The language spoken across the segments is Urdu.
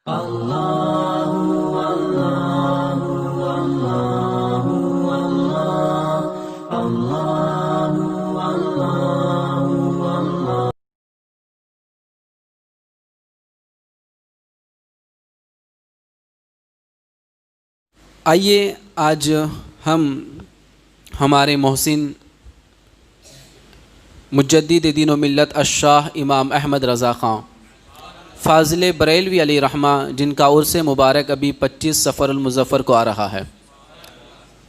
آئیے آج ہم ہمارے محسن مجدد دین و ملت الشاہ امام احمد رضا خان فاضل بریلوی علیہ رحمہ، جن کا عرس مبارک ابھی 25 صفر المظفر کو آ رہا ہے،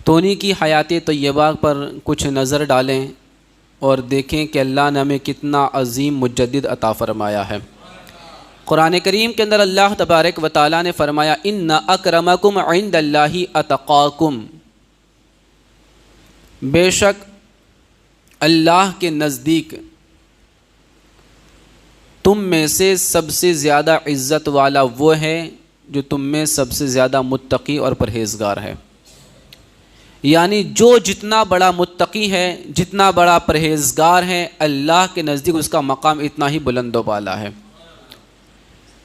تو انہی کی حیات طیبہ پر کچھ نظر ڈالیں اور دیکھیں کہ اللہ نے ہمیں کتنا عظیم مجدد عطا فرمایا ہے۔ قرآن کریم کے اندر اللہ تبارک و تعالیٰ نے فرمایا ان اکرمکم عند اللہ اتقاکم، بے شک اللہ کے نزدیک تم میں سے سب سے زیادہ عزت والا وہ ہے جو تم میں سب سے زیادہ متقی اور پرہیزگار ہے۔ یعنی جو جتنا بڑا متقی ہے، جتنا بڑا پرہیزگار ہے، اللہ کے نزدیک اس کا مقام اتنا ہی بلند و بالا ہے۔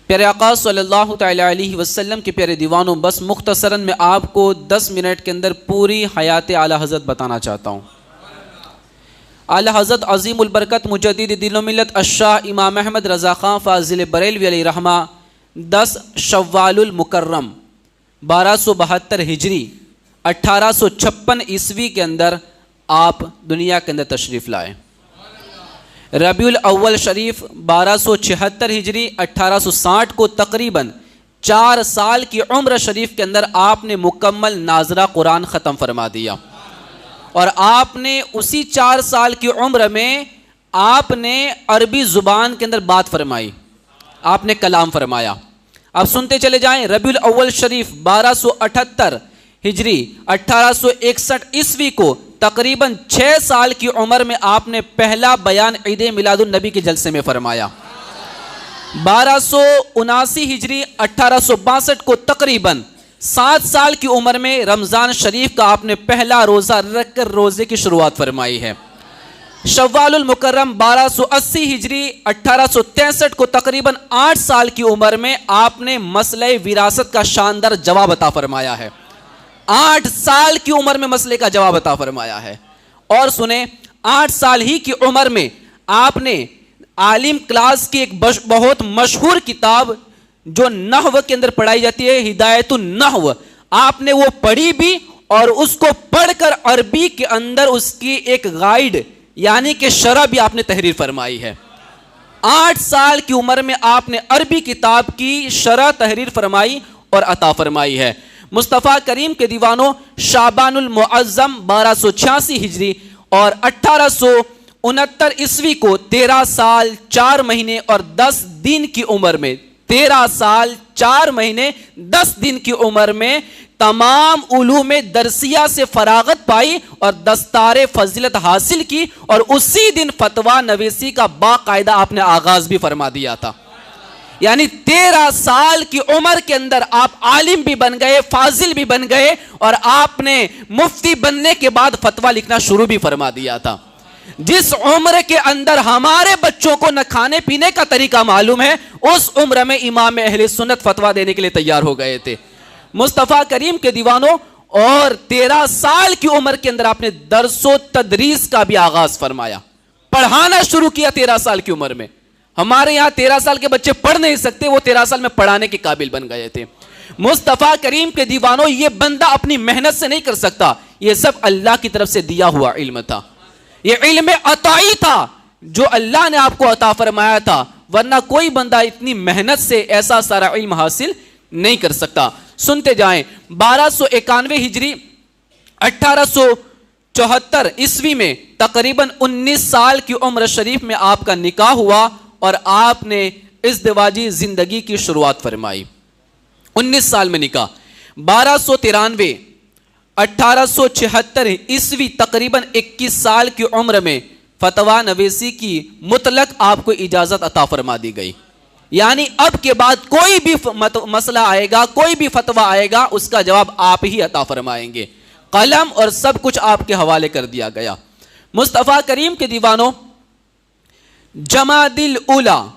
پیارے آقا صلی اللہ تعالی علیہ وسلم کے پیارے دیوانوں، بس مختصراً میں آپ کو 10 منٹ کے اندر پوری حیات اعلیٰ حضرت بتانا چاہتا ہوں۔ اعلیٰ حضرت عظیم البرکت مجدد دین و ملت الشاہ امام احمد رضا خان فاضل بریلوی علیہ رحمہ 10 شوال المکرم 1272 ہجری 1856 عیسوی کے اندر آپ دنیا کے اندر تشریف لائے۔ ربیع الاول شریف 1276 ہجری 1860 کو تقریباً 4 سال کی عمر شریف کے اندر آپ نے مکمل ناظرہ قرآن ختم فرما دیا، اور آپ نے اسی 4 سال کی عمر میں آپ نے عربی زبان کے اندر بات فرمائی، آپ نے کلام فرمایا۔ اب سنتے چلے جائیں، ربیع الاول شریف 1278 ہجری 1861 عیسوی کو تقریباً 6 سال کی عمر میں آپ نے پہلا بیان عید میلاد النبی کے جلسے میں فرمایا۔ 1279 ہجری 1862 کو تقریباً 7 سال کی عمر میں رمضان شریف کا آپ نے پہلا روزہ رکھ کر روزے کی شروعات فرمائی ہے۔ شوال المکرم 1280 ہجری 1863 کو تقریباً 8 سال کی عمر میں آپ نے مسئلہ وراثت کا شاندار جواب عطا فرمایا ہے۔ 8 سال کی عمر میں مسئلے کا جواب عطا فرمایا ہے۔ اور سنیں، 8 سال ہی کی عمر میں آپ نے عالم کلاس کی ایک بہت مشہور کتاب جو نحو کے اندر پڑھائی جاتی ہے، ہدایت النحو، آپ نے وہ پڑھی بھی اور اس کو پڑھ کر عربی کے اندر اس کی ایک گائیڈ یعنی کہ شرح بھی آپ نے تحریر فرمائی ہے۔ 8 سال کی عمر میں آپ نے عربی کتاب کی شرح تحریر فرمائی اور عطا فرمائی ہے۔ مصطفیٰ کریم کے دیوانوں، شعبان المعظم 1286 ہجری اور 1869 عیسوی کو 13 سال 4 مہینے اور 10 دن کی عمر میں 13 سال 4 مہینے 10 دن کی عمر میں تمام علوم درسیہ سے فراغت پائی اور دستار فضیلت حاصل کی، اور اسی دن فتویٰ نویسی کا باقاعدہ آپ نے آغاز بھی فرما دیا تھا۔ یعنی 13 سال کی عمر کے اندر آپ عالم بھی بن گئے، فاضل بھی بن گئے، اور آپ نے مفتی بننے کے بعد فتویٰ لکھنا شروع بھی فرما دیا تھا۔ جس عمر کے اندر ہمارے بچوں کو نہ کھانے پینے کا طریقہ معلوم ہے، اس عمر میں امام اہل سنت فتویٰ دینے کے لیے تیار ہو گئے تھے۔ مصطفیٰ کریم کے دیوانوں، اور 13 سال کی عمر کے اندر آپ نے درس و تدریس کا بھی آغاز فرمایا، پڑھانا شروع کیا 13 سال کی عمر میں۔ ہمارے یہاں 13 سال کے بچے پڑھ نہیں سکتے، وہ 13 سال میں پڑھانے کے قابل بن گئے تھے۔ مصطفیٰ کریم کے دیوانوں، یہ بندہ اپنی محنت سے نہیں کر سکتا، یہ سب اللہ کی طرف سے دیا ہوا علم تھا، یہ علم عطائی تھا جو اللہ نے آپ کو عطا فرمایا تھا، ورنہ کوئی بندہ اتنی محنت سے ایسا سارا علم حاصل نہیں کر سکتا۔ سنتے جائیں، 1291 ہجری 1874 عیسوی میں تقریباً 19 سال کی عمر شریف میں آپ کا نکاح ہوا اور آپ نے ازدواجی زندگی کی شروعات فرمائی۔ 19 سال میں نکاح۔ 1293 1876 عیسوی تقریباً 21 سال کی عمر میں فتویٰ نویسی کی مطلق آپ کو اجازت عطا فرما دی گئی، یعنی اب کے بعد کوئی بھی مسئلہ آئے گا، کوئی بھی فتویٰ آئے گا، اس کا جواب آپ ہی عطا فرمائیں گے، قلم اور سب کچھ آپ کے حوالے کر دیا گیا۔ مصطفیٰ کریم کے دیوانوں، جمادی الاولیٰ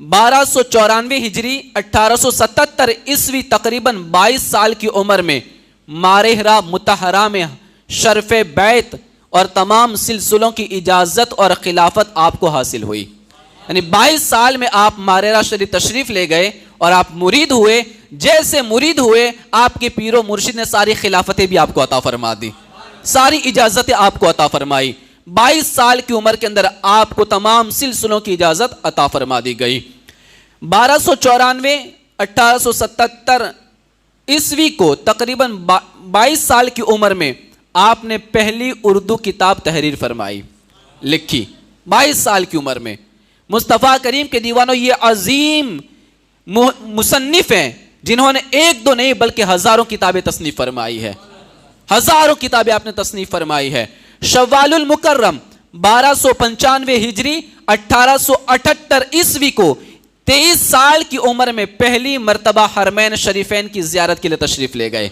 1294 ہجری 1877 عیسوی تقریباً 22 سال کی عمر میں مارہرہ مطہرہ میں شرف بیت اور تمام سلسلوں کی اجازت اور خلافت آپ کو حاصل ہوئی. یعنی 22 سال میں آپ مارہرہ شریف تشریف لے گئے اور آپ مرید ہوئے. جیسے مرید ہوئے آپ کے پیر و مرشد نے ساری خلافتیں بھی آپ کو عطا فرما دی, ساری اجازتیں آپ کو عطا فرمائی. 22 سال کی عمر کے اندر آپ کو تمام سلسلوں کی اجازت عطا فرما دی گئی. 1294 1877 عیسوی کو تقریباً 22 سال کی عمر میں آپ نے پہلی اردو کتاب تحریر فرمائی, لکھی. 22 سال کی عمر میں مصطفیٰ کریم کے دیوانوں, یہ عظیم مصنف ہیں جنہوں نے ایک دو نہیں بلکہ ہزاروں کتابیں تصنیف فرمائی ہے, ہزاروں کتابیں آپ نے تصنیف فرمائی ہے. شوال المکرم 1295 ہجری 1878 عیسوی کو 23 سال کی عمر میں پہلی مرتبہ حرمین شریفین کی زیارت کے لیے تشریف لے گئے.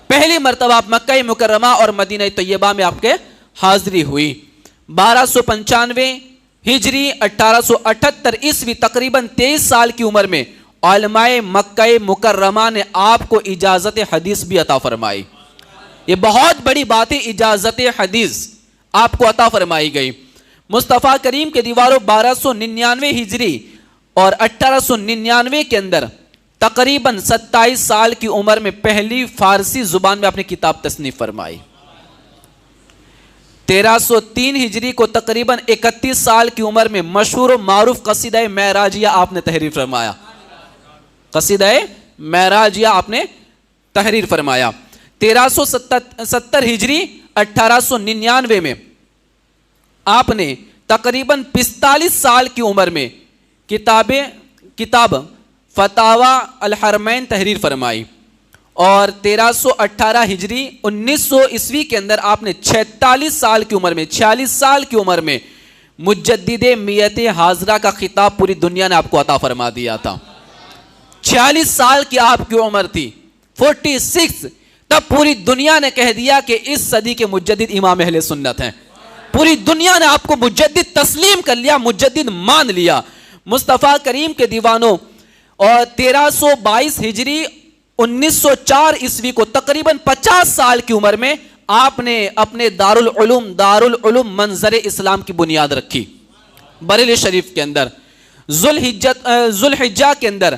پہلی مرتبہ آپ مکہ مکرمہ اور مدینہ طیبہ میں آپ کے حاضری ہوئی. 1295 ہجری 1878 عیسوی تقریباً 23 سال کی عمر میں علماء مکہ مکرمہ نے آپ کو اجازت حدیث بھی عطا فرمائی. یہ بہت بڑی بات ہے, اجازت حدیث آپ کو عطا فرمائی گئی. مصطفیٰ کریم کے دیواروں 1299 ہجری اور 1899 کے اندر تقریباً 27 سال کی عمر میں پہلی فارسی زبان میں اپنی کتاب تصنیف فرمائی. 1303 ہجری کو تقریباً 31 سال کی عمر میں مشہور و معروف قصیدہ معراجیہ آپ نے تحریر فرمایا. قصیدہ معراجیہ آپ نے تحریر فرمایا. 1370 ہجری 1899 میں آپ نے تقریباً 45 سال کی عمر میں کتاب فتاوی الحرمین تحریر فرمائی. اور 1318 ہجری 1900 عیسوی کے اندر آپ نے 46 سال کی عمر میں مجدد میت حاضرہ کا خطاب پوری دنیا نے آپ کو عطا فرما دیا تھا. 46 سال کی آپ کی عمر تھی, 46, تب پوری دنیا نے کہہ دیا کہ اس صدی کے مجدد امام اہل سنت ہیں. پوری دنیا نے آپ کو مجدد تسلیم کر لیا, مجدد مان لیا. مصطفیٰ کریم کے دیوانوں, اور 1322 ہجری 1904 عیسوی کو تقریباً 50 سال کی عمر میں آپ نے اپنے دارالعلوم منظر اسلام کی بنیاد رکھی بریلی شریف کے اندر. ذوالحجہ کے اندر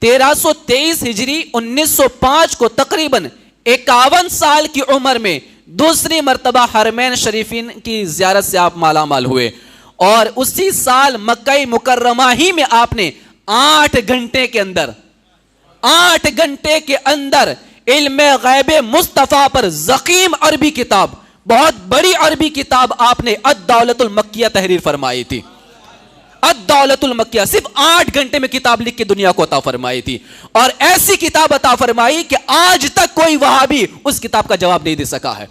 1323 ہجری 1905 کو تقریباً 51 سال کی عمر میں دوسری مرتبہ حرمین شریفین کی زیارت سے آپ مالا مال ہوئے. اور اسی سال مکہ مکرمہ ہی میں آپ نے 8 گھنٹے کے اندر علم غیب مصطفیٰ پر ضخیم عربی کتاب, بہت بڑی عربی کتاب آپ نے الدولۃ المکیہ تحریر فرمائی تھی. الدولۃ المکیہ صرف 8 گھنٹے میں کتاب لکھ کے دنیا کو عطا فرمائی تھی. اور ایسی کتاب عطا فرمائی کہ آج تک کوئی وہابی اس کتاب کا جواب نہیں دے سکا ہے.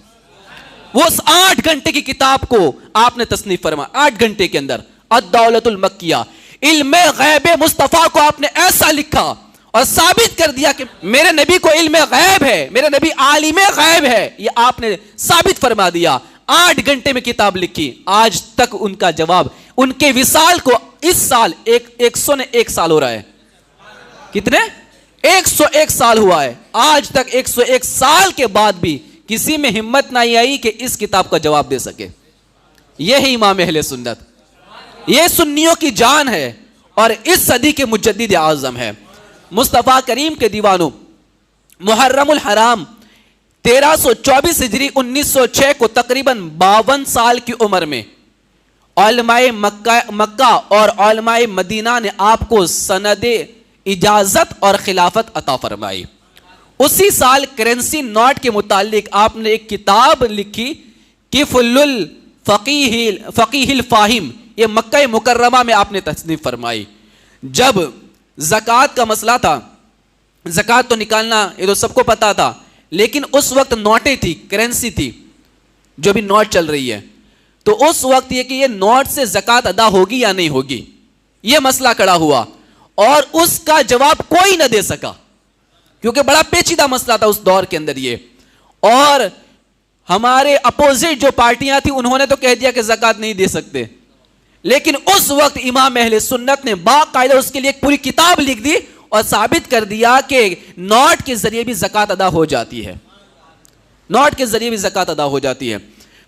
وہ اس 8 گھنٹے کی کتاب کو آپ نے تصنیف فرمایا. 8 گھنٹے کے اندر الدولۃ المکیہ, علم غیب مصطفیٰ کو آپ نے ایسا لکھا اور ثابت کر دیا کہ میرے نبی کو علم غیب ہے, میرے نبی عالم غیب ہے, یہ آپ نے ثابت فرما دیا. 8 گھنٹے میں کتاب لکھی. آج تک ان کا جواب, ان کے وصال کو اس سال 101 سال ہو رہا ہے. کتنے؟ 101 سال ہوا ہے. آج تک 101 سال کے بعد بھی کسی میں ہمت نہیں آئی کہ اس کتاب کا جواب دے سکے. یہی امام اہل سنت, یہ سنیوں کی جان ہے اور اس صدی کے مجدد اعظم ہے. مصطفیٰ کریم کے دیوانوں, محرم الحرام 1324 ہجری 1906 کو تقریباً 52 سال کی عمر میں علماء مکہ اور علماء مدینہ نے آپ کو سند اجازت اور خلافت عطا فرمائی. اسی سال کرنسی نوٹ کے متعلق آپ نے ایک کتاب لکھی, کفل الفقیہ الفاہم, یہ مکہ مکرمہ میں آپ نے تصنیف فرمائی. جب زکوٰۃ کا مسئلہ تھا, زکوٰۃ تو نکالنا یہ تو سب کو پتا تھا, لیکن اس وقت نوٹیں تھی, کرنسی تھی, جو بھی نوٹ چل رہی ہے, تو اس وقت یہ کہ یہ نوٹ سے زکوٰۃ ادا ہوگی یا نہیں ہوگی, یہ مسئلہ کھڑا ہوا اور اس کا جواب کوئی نہ دے سکا کیونکہ بڑا پیچیدہ مسئلہ تھا اس دور کے اندر یہ. اور ہمارے اپوزٹ جو پارٹیاں تھیں انہوں نے تو کہہ دیا کہ زکوٰۃ نہیں دے سکتے, لیکن اس وقت امام اہل سنت نے باقاعدہ اس کے لیے ایک پوری کتاب لکھ دی اور ثابت کر دیا کہ نوٹ کے ذریعے بھی زکوٰۃ ادا ہو جاتی ہے، نوٹ کے ذریعے بھی زکوٰۃ ادا ہو جاتی ہے۔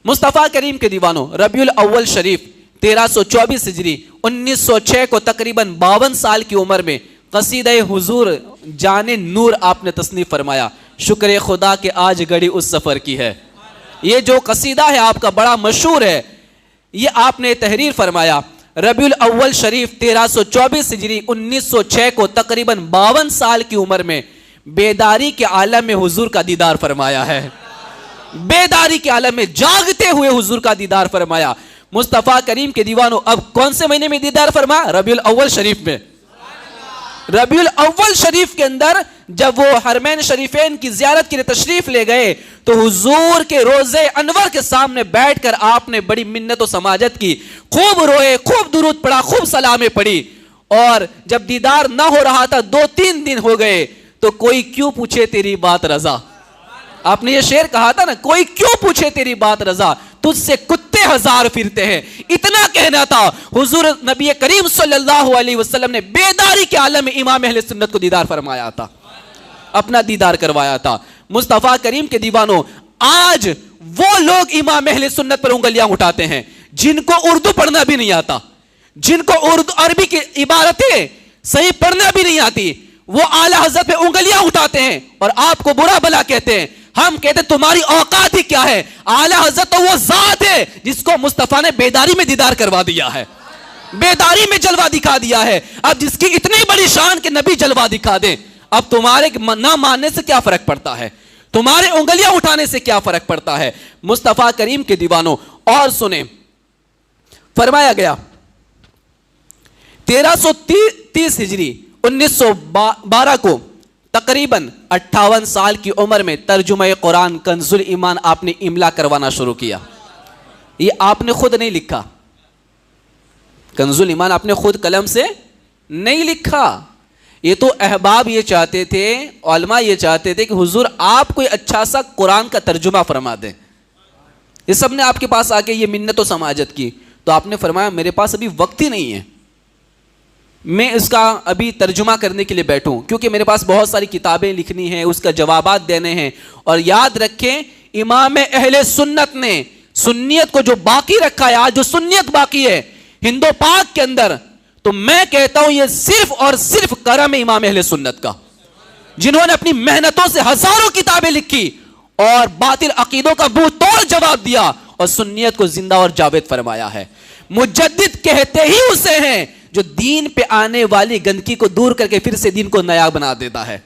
مصطفیٰ کریم کے دیوانوں، ربیع الاول شریف 1324 ہجری 1906 کو تقریباً 52 سال کی عمر میں قصیدہ حضور جان نور آپ نے تصنیف فرمایا۔ شکر خدا کہ آج گھڑی اس سفر کی ہے، یہ جو قصیدہ ہے آپ کا بڑا مشہور ہے، یہ آپ نے تحریر فرمایا ربیع الاول شریف 1324 ہجری 1906 کو تقریباً 52 سال کی عمر میں بیداری کے عالم میں حضور کا دیدار فرمایا ہے، بیداری کے عالم میں جاگتے ہوئے حضور کا دیدار فرمایا۔ مصطفیٰ کریم کے دیوانوں، اب کون سے مہینے میں دیدار فرمایا؟ ربیع الاول شریف میں۔ ربیع الاول شریف کے اندر جب وہ حرمین شریفین کی زیارت کے لیے تشریف لے گئے تو حضور کے روضے انور کے سامنے بیٹھ کر آپ نے بڑی منت و سماجت کی، خوب روئے، خوب درود پڑھا، خوب سلامیں پڑھی، اور جب دیدار نہ ہو رہا تھا 2-3 دن ہو گئے تو کوئی کیوں پوچھے تیری بات رضا، آپ نے یہ شعر کہا تھا نا، کوئی کیوں پوچھے تیری بات رضا، تجھ سے کتے ہزار پھرتے ہیں، اتنا کہنا تھا۔ حضور نبی کریم صلی اللہ علیہ وسلم نے بیداری کے عالم میں امام اہل سنت کو دیدار فرمایا تھا، اپنا دیدار کروایا تھا۔ مصطفیٰ کریم کے دیوانوں، آج وہ لوگ امام اہل سنت پر انگلیاں اٹھاتے ہیں جن کو اردو پڑھنا بھی نہیں آتا، جن کو اردو عربی کی عبارتیں صحیح پڑھنا بھی نہیں آتی، وہ اعلیٰ حضرت پہ انگلیاں اٹھاتے ہیں اور آپ کو برا بھلا کہتے ہیں۔ ہم کہتے ہیں تمہاری اوقات ہی کیا ہے، اعلیٰ حضرت تو وہ ذات ہے جس کو مصطفیٰ نے بیداری میں دیدار کروا دیا ہے، بیداری میں جلوہ دکھا دیا ہے۔ اب جس کی اتنی بڑی شان کہ نبی جلوہ دکھا دیں، اب تمہارے نہ ماننے سے کیا فرق پڑتا ہے، تمہارے انگلیاں اٹھانے سے کیا فرق پڑتا ہے۔ مصطفیٰ کریم کے دیوانوں، اور سنیں، فرمایا گیا 1330 ہجری 1912 کو تقریباً 58 سال کی عمر میں ترجمہ قرآن کنز الایمان آپ نے املا کروانا شروع کیا۔ یہ آپ نے خود نہیں لکھا، کنز الایمان آپ نے خود قلم سے نہیں لکھا، یہ تو احباب یہ چاہتے تھے، علماء یہ چاہتے تھے کہ حضور آپ کوئی اچھا سا قرآن کا ترجمہ فرما دیں۔ یہ سب نے آپ کے پاس آ کے یہ منت و سماجت کی، تو آپ نے فرمایا میرے پاس ابھی وقت ہی نہیں ہے، میں اس کا ابھی ترجمہ کرنے کے لیے بیٹھوں، کیونکہ میرے پاس بہت ساری کتابیں لکھنی ہیں، اس کا جوابات دینے ہیں۔ اور یاد رکھیں امام اہل سنت نے سنیت کو جو باقی رکھا ہے، آج جو سنیت باقی ہے ہند و پاک کے اندر، تو میں کہتا ہوں یہ صرف اور صرف کرم امام اہل سنت کا، جنہوں نے اپنی محنتوں سے ہزاروں کتابیں لکھی اور باطل عقیدوں کا منہ توڑ جواب دیا اور سنیت کو زندہ اور جاوید فرمایا ہے۔ مجدد کہتے ہی اسے ہیں جو دین پہ آنے والی گندگی کو دور کر کے پھر سے دین کو نیا بنا دیتا ہے۔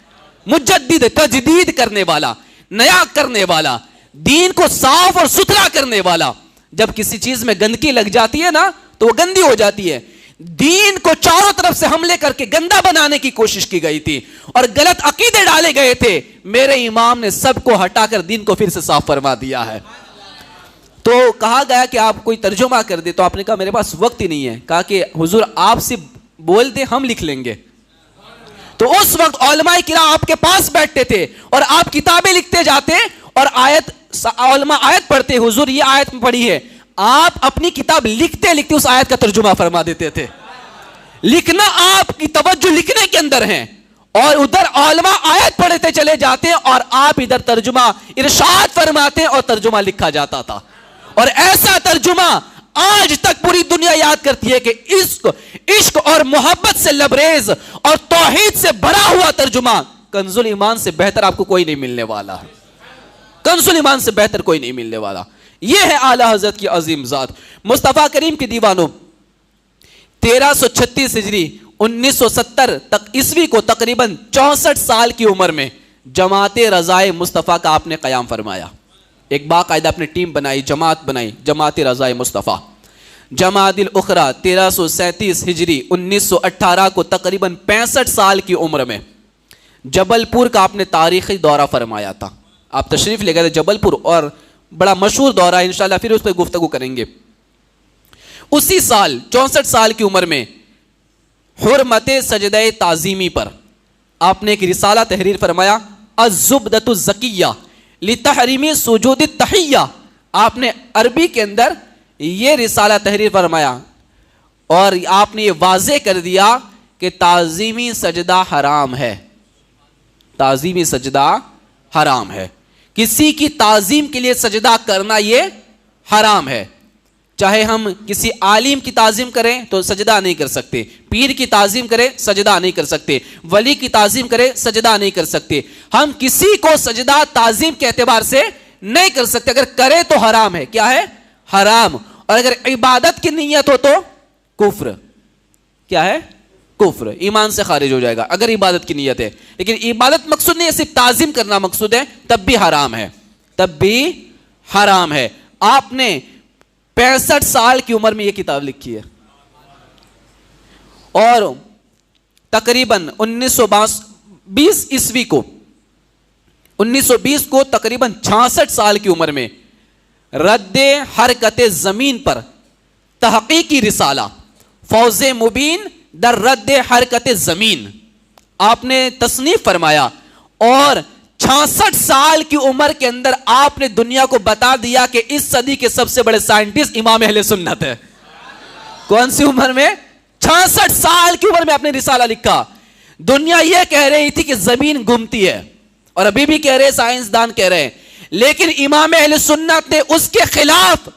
مجدد، تجدید کرنے والا، نیا کرنے والا، دین کو صاف اور ستھرا کرنے والا۔ جب کسی چیز میں گندگی لگ جاتی ہے نا تو وہ گندی ہو جاتی ہے۔ دین کو چاروں طرف سے حملے کر کے گندا بنانے کی کوشش کی گئی تھی اور غلط عقیدے ڈالے گئے تھے، میرے امام نے سب کو ہٹا کر دین کو پھر سے صاف فرما دیا ہے۔ تو کہا گیا کہ آپ کوئی ترجمہ کر دے، تو آپ نے کہا میرے پاس وقت ہی نہیں ہے۔ کہا کہ حضور آپ سے بول دیں ہم لکھ لیں گے۔ تو اس وقت علماء کرام آپ کے پاس بیٹھتے تھے اور آپ کتابیں لکھتے جاتے اور علماء آیت پڑھتے، حضور یہ آیت پڑھی ہے، آپ اپنی کتاب لکھتے لکھتے اس آیت کا ترجمہ فرما دیتے تھے۔ لکھنا آپ کی توجہ لکھنے کے اندر ہے اور ادھر علماء آیت پڑھتے چلے جاتے اور آپ ادھر ترجمہ ارشاد فرماتے اور ترجمہ لکھا جاتا تھا۔ اور ایسا ترجمہ آج تک پوری دنیا یاد کرتی ہے کہ عشق اور محبت سے لبریز اور توحید سے بھرا ہوا ترجمہ کنز الایمان سے بہتر آپ کو کوئی نہیں ملنے والا ہے، کنز الایمان سے بہتر کوئی نہیں ملنے والا۔ یہ ہے اعلیٰ حضرت کی عظیم ذات۔ مصطفیٰ کریم کے دیوانوں، 1336 ہجری 1970 عیسوی کو تقریباً 64 سال کی عمر میں جماعت رضائے مصطفیٰ کا آپ نے قیام فرمایا۔ ایک باقاعدہ اپنی ٹیم بنائی، جماعت بنائی، جماعت رضائے مصطفیٰ۔ جماعت الاخری 1337 ہجری 1918 کو تقریباً 65 سال کی عمر میں جبل پور کا آپ نے تاریخی دورہ فرمایا تھا۔ آپ تشریف لے گئے تھے جبل پور، اور بڑا مشہور دورہ ہے، انشاءاللہ پھر اس پہ گفتگو کریں گے۔ اسی سال 64 سال کی عمر میں حرمت سجدہ تعظیمی پر آپ نے ایک رسالہ تحریر فرمایا، الزبدۃ الزکیہ لتحریم سجود التحیہ۔ آپ نے عربی کے اندر یہ رسالہ تحریر فرمایا اور آپ نے یہ واضح کر دیا کہ تعظیمی سجدہ حرام ہے. تعظیمی سجدہ حرام ہے. کسی کی تعظیم کے لیے سجدہ کرنا یہ حرام ہے. چاہے ہم کسی عالم کی تعظیم کریں تو سجدہ نہیں کر سکتے, پیر کی تعظیم کریں سجدہ نہیں کر سکتے, ولی کی تعظیم کریں سجدہ نہیں کر سکتے. ہم کسی کو سجدہ تعظیم کے اعتبار سے نہیں کر سکتے. اگر کرے تو حرام ہے. کیا ہے؟ حرام. اور اگر عبادت کی نیت ہو تو کفر. کیا ہے؟ کفر. ایمان سے خارج ہو جائے گا اگر عبادت کی نیت ہے. لیکن عبادت مقصود نہیں ہے, صرف تعظیم کرنا مقصود ہے, تب بھی حرام ہے. تب بھی حرام ہے. آپ نے 65 سال کی عمر میں یہ کتاب لکھی ہے اور تقریباً 1920 عیسوی کو 1920 کو تقریباً 66 سال کی عمر میں رد حرکت زمین پر تحقیقی رسالہ فوز مبین در رد حرکت زمین آپ نے تصنیف فرمایا, اور 66 سال کی عمر کے اندر آپ نے دنیا کو بتا دیا کہ اس صدی کے سب سے بڑے سائنٹسٹ امام اہل سنت ہے. کون سی عمر میں؟ 66 سال کی عمر میں آپ نے رسالہ لکھا. دنیا یہ کہہ رہی تھی کہ زمین گھومتی ہے, اور ابھی بھی کہہ رہے, سائنسدان کہہ رہے ہیں, لیکن امام اہل سنت نے اس کے خلاف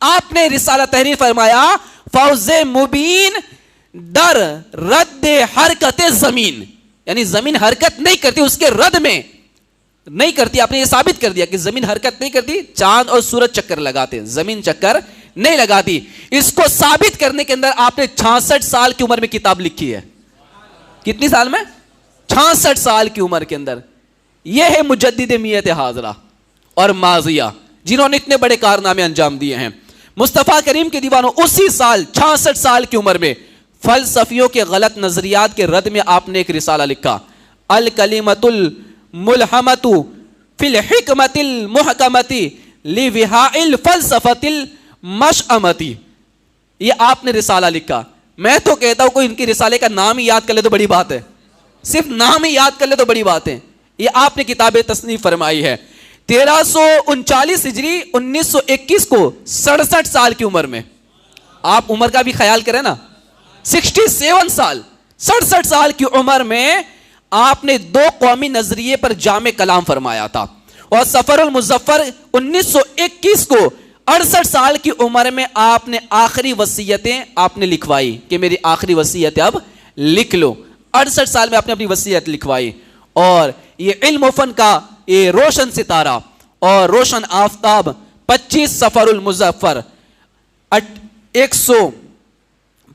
آپ نے رسالہ تحریر فرمایا فوز مبین در رد حرکت زمین, یعنی زمین حرکت نہیں کرتی, اس کے رد میں نہیں کرتی. آپ نے یہ ثابت کر دیا کہ زمین حرکت نہیں کرتی, چاند اور سورج چکر لگاتے, زمین چکر نہیں لگاتی. اس کو ثابت کرنے کے اندر آپ نے 66 سال کی عمر میں کتاب لکھی ہے. کتنی سال میں؟ 66 سال کی عمر کے اندر. یہ ہے مجدد میت حاضرہ اور ماضیہ, جنہوں نے اتنے بڑے کارنامے انجام دیے ہیں. مصطفیٰ کریم کے دیوانوں, اسی سال 66 سال کی عمر میں فلسفیوں کے غلط نظریات کے رد میں آپ نے ایک رسالہ لکھا, الکلمۃ الملحمۃ فی الحکمۃ المحکمۃ لوہاء الفلسفۃ المشأمۃ. یہ آپ نے رسالہ لکھا. میں تو کہتا ہوں کوئی ان کی رسالے کا نام ہی یاد کر لے تو بڑی بات ہے, صرف نام ہی یاد کر لے تو بڑی بات ہے. یہ آپ نے کتاب تصنیف فرمائی ہے 1339 ہجری 1921 کو 67 سال کی عمر میں. آپ عمر کا بھی خیال کریں نا, 67 سال, 67 سال کی عمر میں آپ نے 2 قومی نظریے پر جامع کلام فرمایا تھا. اور سفر المظفر 1921 کو 68 سال کی عمر میں آپ نے آخری وصیتیں آپ نے لکھوائی کہ میری آخری وصیت اب لکھ لو. 68 سال میں آپ نے اپنی وصیت لکھوائی. اور یہ علم و فن کا یہ روشن ستارہ اور روشن آفتاب 25 سفر المظفر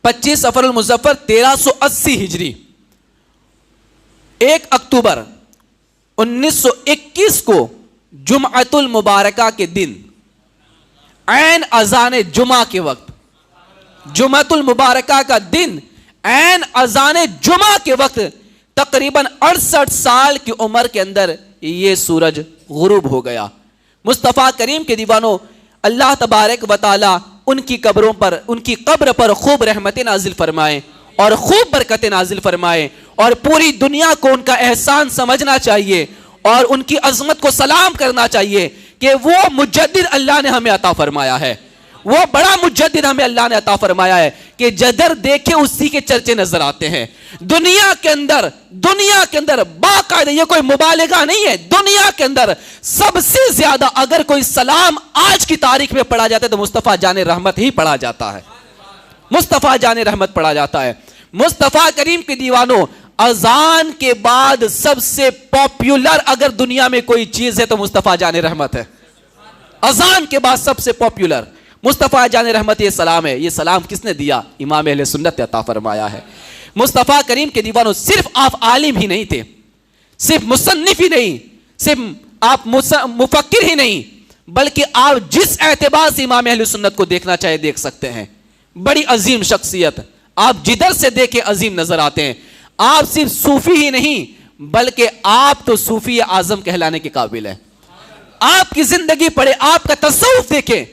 25 سفر المظفر 1380 ہجری 1 اکتوبر 1921 کو جمعۃ المبارکہ کے دن عین اذان جمعہ کے وقت, جمعۃ المبارکہ کا دن عین اذان جمعہ کے وقت تقریباً 68 سال کی عمر کے اندر یہ سورج غروب ہو گیا. مصطفیٰ کریم کے دیوانوں, اللہ تبارک و تعالی ان کی قبروں پر, ان کی قبر پر خوب رحمتیں نازل فرمائے اور خوب برکتیں نازل فرمائے, اور پوری دنیا کو ان کا احسان سمجھنا چاہیے اور ان کی عظمت کو سلام کرنا چاہیے کہ وہ مجدد اللہ نے ہمیں عطا فرمایا ہے, وہ بڑا مجدد ہمیں اللہ نے عطا فرمایا ہے کہ جدھر دیکھے اسی کے چرچے نظر آتے ہیں. دنیا کے اندر باقاعدہ, یہ کوئی مبالغہ نہیں ہے, دنیا کے اندر سب سے زیادہ اگر کوئی سلام آج کی تاریخ میں پڑھا جاتا ہے تو مصطفیٰ جان رحمت ہی پڑھا جاتا ہے, مصطفیٰ جان رحمت پڑھا جاتا ہے. مصطفیٰ کریم کے دیوانوں, اذان کے بعد سب سے پاپولر اگر دنیا میں کوئی چیز ہے تو مصطفیٰ جان رحمت ہے. اذان کے بعد سب سے پاپولر مصطفیٰ جان رحمت یہ سلام ہے. یہ سلام کس نے دیا؟ امام اہل سنت نے عطا فرمایا ہے. مصطفیٰ کریم کے دیوانوں, صرف آپ عالم ہی نہیں تھے, صرف مصنف ہی نہیں, صرف آپ مفکر ہی نہیں, بلکہ آپ جس اعتبار سے امام اہل سنت کو دیکھنا چاہے دیکھ سکتے ہیں. بڑی عظیم شخصیت, آپ جدھر سے دیکھیں عظیم نظر آتے ہیں. آپ صرف صوفی ہی نہیں بلکہ آپ تو صوفی اعظم کہلانے کے قابل ہیں. آپ کی زندگی پڑھے, آپ کا تصوف دیکھیں,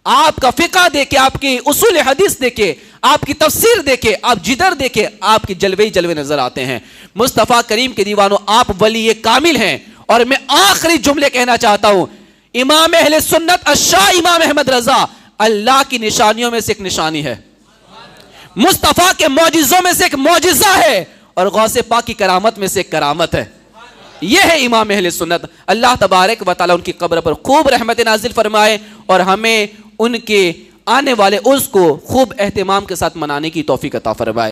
آپ کا فقہ دیکھیں, آپ کی اصول حدیث دیکھیں, آپ کی تفسیر دیکھیں, آپ جدھر دیکھیں آپ کی جلوے ہی جلوے نظر آتے ہیں. مصطفیٰ کریم کے دیوانوں, آپ ولی کامل ہیں. اور میں آخری جملے کہنا چاہتا ہوں, امام اہل سنت الشاہ امام احمد رضا اللہ کی نشانیوں میں سے ایک نشانی ہے. مصطفیٰ کے معجزوں میں سے ایک معجزہ ہے اور غوث پاک کی کرامت میں سے ایک کرامت ہے. یہ ہے امام اہل سنت. اللہ تبارک و تعالیٰ ان کی قبر پر خوب رحمت نازل فرمائے اور ہمیں ان کے آنے والے عرس کو خوب اہتمام کے ساتھ منانے کی توفیق عطا فرمائے.